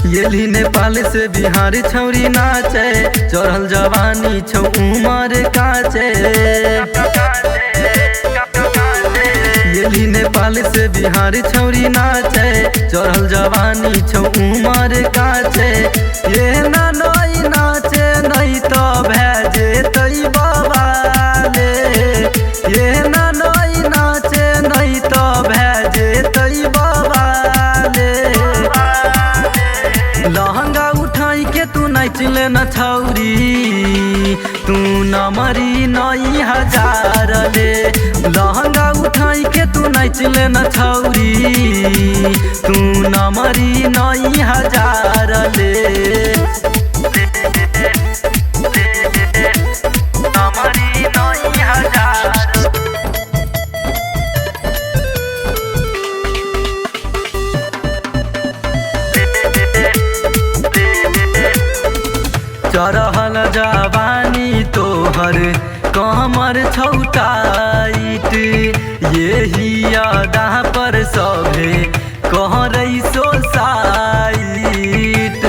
येली नेपाल से बिहार छौरी नाचे, चढ़ल जवानी छौ उमर काचे। येली नेपाल से बिहार छौरी नाचे, चढ़ल जवानी छौ उमर काचे। ये ना नई नाचे नहीं तो भेजे तई बवाले, ये ना नई नाचे नहीं तो भेजे तई बवाले। लहंगा उठाई के तू नाचले न छौरी, तू न मरी नई हजार ले। लहंगा उठाई के तू नाचले न छौरी, तू न मरी नई हजार ले। नमरी नई हजार। चढ़ल जवानी तोहर कमर छौटाइट, यही अदा पर सभे कह रही सोसाइट।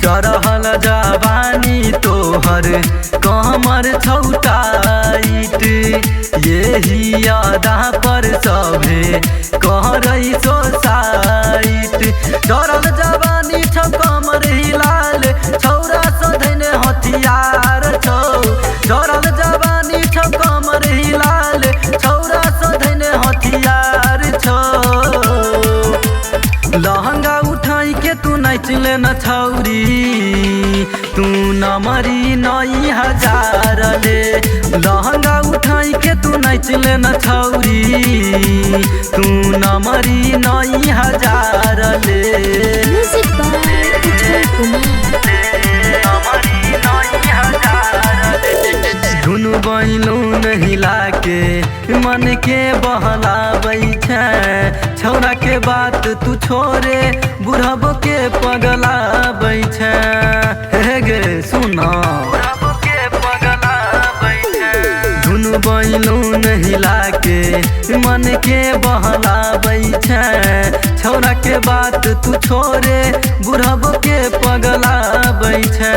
चढ़ल जवानी तोहर कमर छौटाइट, यही अदा पर सभे कह रही सोसाइट। चढ़ल जवानी छौ कमर हिलाल, छौरा सधैने हथियार छौ। चढ़ल जवानी छौ कमर हिलाल, छौरा सधैने हथियार छौ। लहंगा उठाई के तू नाचले न छौरी, तू न मरी नई हजार ले। लहंगा उठाई के तू नाचले न छौरी, तू न मरी नई हजार ले। धुनु बैलून हिला के मन के बहलाबै छै, छौरा के बात तू छोरे बुढ़बो के पगलाबै छै। हे गे सुना धुनु बैलून हिला के मन के बहलाबै छै, छौरा के बात तू छोरे बुढ़बो के पगलाबै छै।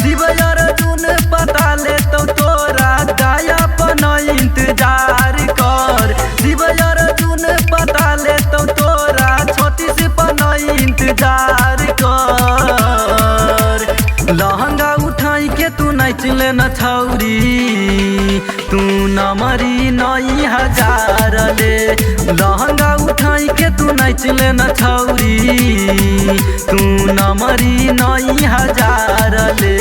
शिवय अर्जुन पता ले तो तोरा गायपन इंतजार कर। शिवय अर्जुन पता ले तो तोरा 36 पन इंतजार कर। लहंगा उठाई के तू नाचले न छौरी, तू न मरी नई हजार ले। लहंगा उठाई के तू नाचले न छौरी, तू न मरी नई हजार ले।